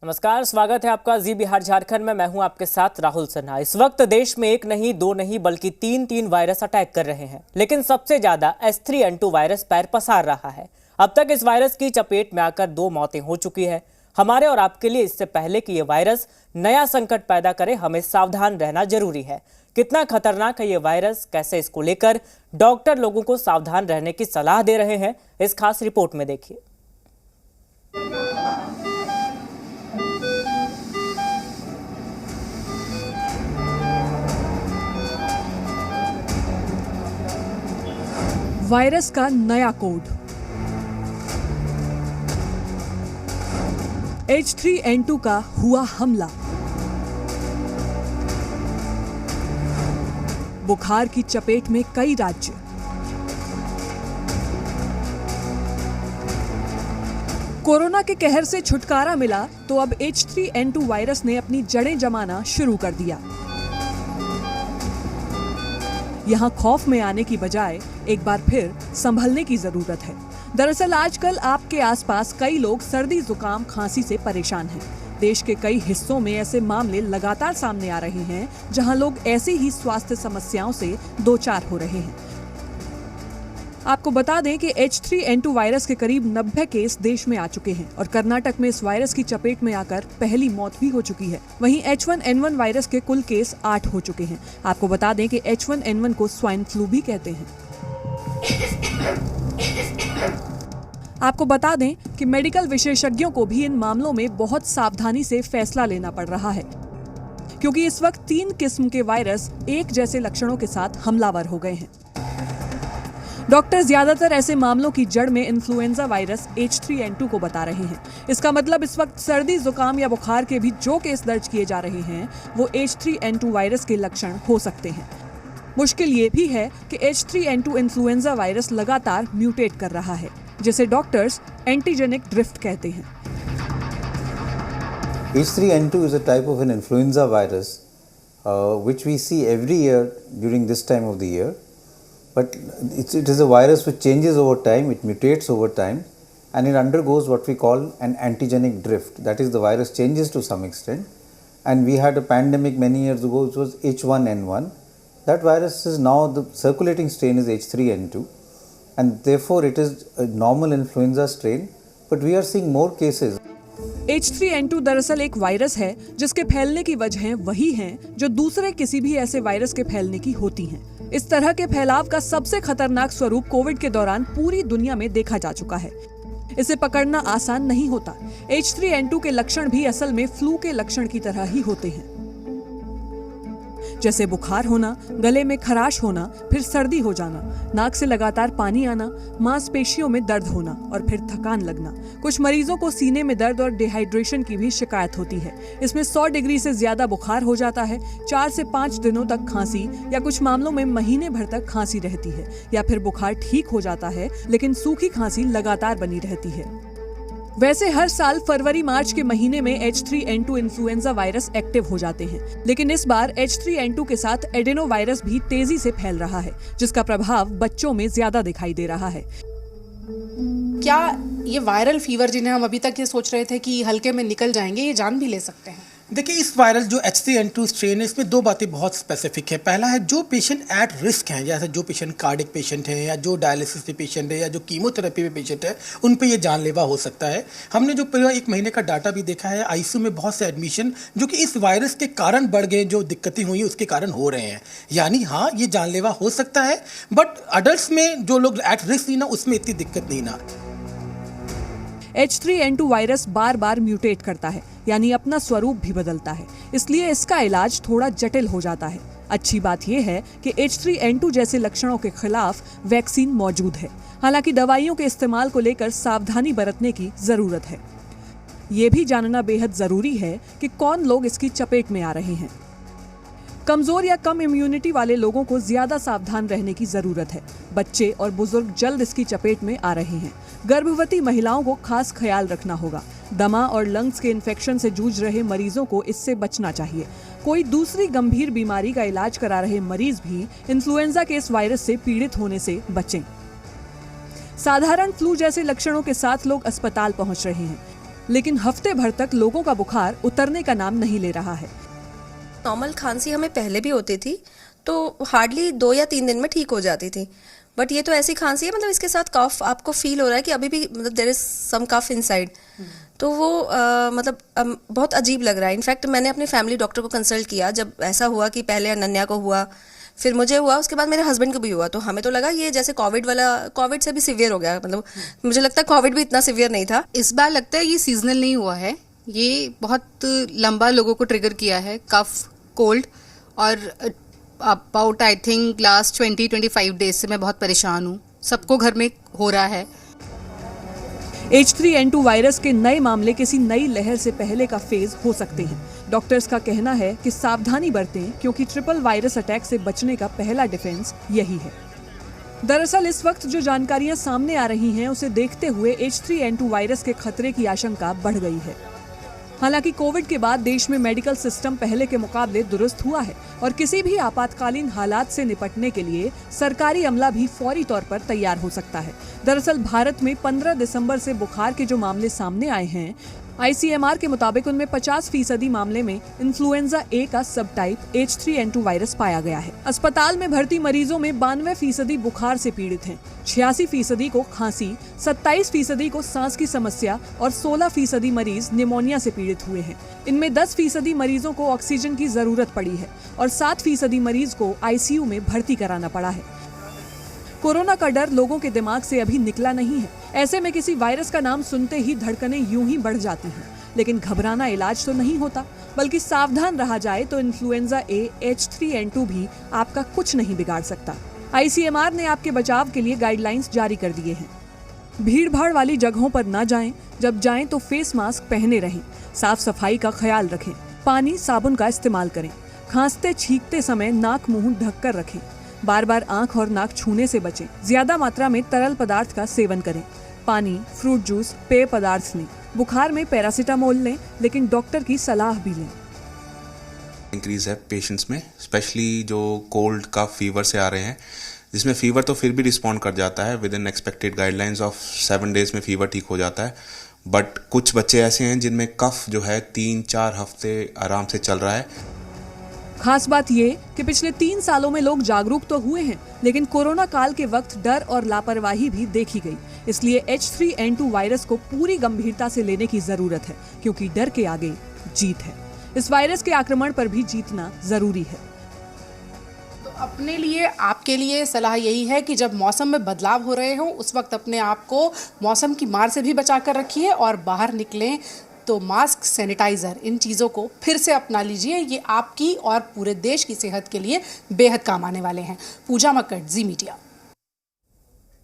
नमस्कार, स्वागत है आपका जी बिहार झारखंड में। मैं हूं आपके साथ राहुल सिन्हा। इस वक्त देश में एक नहीं, दो नहीं, बल्कि तीन वायरस अटैक कर रहे हैं, लेकिन सबसे ज्यादा H3N2 वायरस पैर पसार रहा है। अब तक इस वायरस की चपेट में आकर 2 मौतें हो चुकी है। हमारे और आपके लिए इससे पहले कि ये वायरस नया संकट पैदा करे, हमें सावधान रहना जरूरी है। कितना खतरनाक है ये वायरस, कैसे इसको लेकर डॉक्टर लोगों को सावधान रहने की सलाह दे रहे हैं, इस खास रिपोर्ट में देखिए। वायरस का नया कोड H3N2 का हुआ हमला। बुखार की चपेट में कई राज्य। कोरोना के कहर से छुटकारा मिला तो अब H3N2 वायरस ने अपनी जड़ें जमाना शुरू कर दिया। यहां खौफ में आने की बजाय एक बार फिर संभलने की जरूरत है। दरअसल आजकल आपके आसपास कई लोग सर्दी, जुकाम, खांसी से परेशान हैं। देश के कई हिस्सों में ऐसे मामले लगातार सामने आ रहे हैं, जहां लोग ऐसी ही स्वास्थ्य समस्याओं से दो चार हो रहे हैं। आपको बता दें कि H3N2 वायरस के करीब 90 केस देश में आ चुके हैं और कर्नाटक में इस वायरस की चपेट में आकर पहली मौत भी हो चुकी है। वहीं H1N1 वायरस के कुल केस 8 हो चुके हैं। आपको बता दें कि H1N1 को स्वाइन फ्लू भी कहते हैं। आपको बता दें कि मेडिकल विशेषज्ञों को भी इन मामलों में बहुत सावधानी से फैसला लेना पड़ रहा है, क्योंकि इस वक्त 3 किस्म के वायरस एक जैसे लक्षणों के साथ हमलावर हो गए हैं। डॉक्टर ज्यादातर ऐसे मामलों की जड़ में इन्फ्लुएंजा वायरस H3N2 को बता रहे हैं। इसका मतलब इस वक्त सर्दी, जुकाम या बुखार के भी जो केस दर्ज किए जा रहे हैं वो H3N2 वायरस के लक्षण हो सकते हैं। मुश्किल ये भी है कि H3N2 इन्फ्लुएंजा वायरस लगातार म्यूटेट कर रहा है, जिसे डॉक्टर्स एंटीजेनिक ड्रिफ्ट कहते हैं। H3N2 is a type of an influenza virus which we see every year during this time of the year. But it is a virus which changes over time, it mutates over time, and it undergoes what we call an antigenic drift. That is, the virus changes to some extent. And we had a pandemic many years ago, which was H1N1. That virus is now, the circulating strain is H3N2, and therefore it is a normal influenza strain, but we are seeing more cases. H3N2 दरअसल एक virus है जिसके फैलने की वजहें वही हैं जो दूसरे किसी भी ऐसे वायरस के फैलने की होती हैं। इस तरह के फैलाव का सबसे खतरनाक स्वरूप कोविड के दौरान पूरी दुनिया में देखा जा चुका है। इसे पकड़ना आसान नहीं होता। H3N2 के लक्षण भी असल में फ्लू के लक्षण की तरह ही होते हैं, जैसे बुखार होना, गले में खराश होना, फिर सर्दी हो जाना, नाक से लगातार पानी आना, मांसपेशियों में दर्द होना और फिर थकान लगना। कुछ मरीजों को सीने में दर्द और डिहाइड्रेशन की भी शिकायत होती है। इसमें 100 डिग्री से ज्यादा बुखार हो जाता है, 4 से 5 दिनों तक खांसी या कुछ मामलों में महीने भर तक खांसी रहती है, या फिर बुखार ठीक हो जाता है लेकिन सूखी खांसी लगातार बनी रहती है। वैसे हर साल फरवरी-मार्च के महीने में H3N2 इन्फ्लुएंजा वायरस एक्टिव हो जाते हैं, लेकिन इस बार H3N2 के साथ एडेनो वायरस भी तेजी से फैल रहा है, जिसका प्रभाव बच्चों में ज्यादा दिखाई दे रहा है। क्या ये वायरल फीवर जिन्हें हम अभी तक ये सोच रहे थे कि हल्के में निकल जाएंगे, ये जान भी ले सकते हैं? देखिए, इस वायरल जो H3N2 स्ट्रेन है, इसमें 2 बातें बहुत स्पेसिफिक है। पहला है, जो पेशेंट एट रिस्क हैं, जैसे जो पेशेंट कार्डिक पेशेंट है या जो डायलिसिस पे पेशेंट है या जो कीमोथेरेपी पे पेशेंट है, उन पे ये जानलेवा हो सकता है। हमने जो पूरा 1 महीने का डाटा भी देखा है, आईसीयू में बहुत से एडमिशन जो कि इस वायरस के कारण बढ़ गए, जो दिक्कतें हुई उसके कारण हो रहे हैं। यानी हाँ, ये जानलेवा हो सकता है, बट अडल्ट में जो लोग एट रिस्क थी ना, उसमें इतनी दिक्कत नहीं ना। H3N2 वायरस बार बार म्यूटेट करता है, यानी अपना स्वरूप भी बदलता है, इसलिए इसका इलाज थोड़ा जटिल हो जाता है। अच्छी बात यह है कि H3N2 जैसे लक्षणों के खिलाफ वैक्सीन मौजूद है। हालांकि दवाइयों के इस्तेमाल को लेकर सावधानी बरतने की जरूरत है। ये भी जानना बेहद जरूरी है कि कौन लोग इसकी चपेट में आ रहे हैं। कमजोर या कम इम्यूनिटी वाले लोगों को ज्यादा सावधान रहने की जरूरत है। बच्चे और बुजुर्ग जल्द इसकी चपेट में आ रहे हैं। गर्भवती महिलाओं को खास ख्याल रखना होगा। दमा और लंग्स के इन्फेक्शन से जूझ रहे मरीजों को इससे बचना चाहिए। कोई दूसरी गंभीर बीमारी का इलाज करा रहे मरीज भी इन्फ्लुएंजा के इस वायरस से पीड़ित होने से बचें। साधारण फ्लू जैसे लक्षणों के साथ लोग अस्पताल पहुंच रहे हैं। लेकिन हफ्ते भर तक लोगों का बुखार उतरने का नाम नहीं ले रहा है। नॉर्मल खांसी हमें पहले भी होती थी, तो हार्डली 2 या 3 दिन में ठीक हो जाती थी। बट ये तो ऐसी खांसी है, मतलब इसके साथ कफ आपको फील हो रहा है कि अभी भी मतलब there is some cough inside, तो वो बहुत अजीब लग रहा है। इनफैक्ट मैंने अपने फैमिली डॉक्टर को कंसल्ट किया जब ऐसा हुआ कि पहले अनन्या को हुआ, फिर मुझे हुआ, उसके बाद मेरे हस्बैंड को भी हुआ। तो हमें तो लगा ये जैसे कोविड से भी सीवियर हो गया। मतलब मुझे लगता है कोविड भी इतना सीवियर नहीं था। इस बार लगता है ये सीजनल नहीं हुआ है, ये बहुत लंबा लोगों को ट्रिगर किया है, कफ कोल्ड। और about I think last 20-25 days से मैं बहुत परेशान हूँ, सबको घर में हो रहा है। H3N2 वायरस के नए मामले किसी नई लहर से पहले का फेज हो सकते हैं। डॉक्टर्स का कहना है कि सावधानी बरतें, क्योंकि ट्रिपल वायरस अटैक से बचने का पहला डिफेंस यही है। दरअसल इस वक्त जो जानकारियां सामने आ रही हैं, उसे देखते हुए H3N2 वायरस के खतरे की आशंका बढ़ गई है। हालांकि कोविड के बाद देश में मेडिकल सिस्टम पहले के मुकाबले दुरुस्त हुआ है और किसी भी आपातकालीन हालात से निपटने के लिए सरकारी अमला भी फौरी तौर पर तैयार हो सकता है। दरअसल भारत में 15 दिसंबर से बुखार के जो मामले सामने आए हैं, ICMR के मुताबिक उनमें 50% मामले में इन्फ्लुएंजा ए का सब टाइप H3N2 वायरस पाया गया है। अस्पताल में भर्ती मरीजों में 92% बुखार से पीड़ित हैं, 86% को खांसी, 27% को सांस की समस्या और 16% मरीज निमोनिया से पीड़ित हुए हैं। इनमें 10% मरीजों को ऑक्सीजन की जरूरत पड़ी है और 7% मरीज को ICU में भर्ती कराना पड़ा है। कोरोना का डर लोगों के दिमाग से अभी निकला नहीं है। ऐसे में किसी वायरस का नाम सुनते ही धड़कनें यूं ही बढ़ जाती हैं। लेकिन घबराना इलाज तो नहीं होता, बल्कि सावधान रहा जाए तो इन्फ्लुएंजा ए H3N2 भी आपका कुछ नहीं बिगाड़ सकता। ICMR ने आपके बचाव के लिए गाइडलाइंस जारी कर दिए हैं। भीड़ भाड़ वाली जगहों पर न जाएं, जब जाएं तो फेस मास्क पहने रहें, साफ सफाई का ख्याल रखें, पानी साबुन का इस्तेमाल करें, खांसते छींकते समय नाक मुंह ढककर रखें, बार बार आंख और नाक छूने से बचें, ज्यादा मात्रा में तरल पदार्थ का सेवन करें, पानी, फ्रूट जूस, पेय पदार्थ लें, बुखार में पैरासीटामोल लें, लेकिन डॉक्टर की सलाह भी लें। इंक्रीज है पेशेंट्स में, स्पेशली जो कोल्ड का फीवर से आ रहे हैं, जिसमें फीवर तो फिर भी रिस्पॉन्ड कर जाता है, with in expected guidelines of 7 days में फीवर ठीक हो जाता है। बट कुछ बच्चे ऐसे हैं जिनमें कफ जो है 3-4 हफ्ते आराम से चल रहा है। खास बात ये कि पिछले 3 सालों में लोग जागरूक तो हुए हैं, लेकिन कोरोना काल के वक्त डर और लापरवाही भी देखी गई। इसलिए H3N2 वायरस को पूरी गंभीरता से लेने की जरूरत है, क्योंकि डर के आगे जीत है। इस वायरस के आक्रमण पर भी जीतना जरूरी है। तो अपने लिए, आपके लिए सलाह यही है कि जब मौसम में बदलाव हो रहे हो, उस वक्त अपने आप को मौसम की मार से भी बचा कर रखिए और बाहर निकलें तो मास्क, सैनिटाइजर, इन चीज़ों को फिर से अपना लीजिए। ये आपकी और पूरे देश की सेहत के लिए बेहद काम आने वाले हैं। पूजा मक्कड़, जी मीडिया।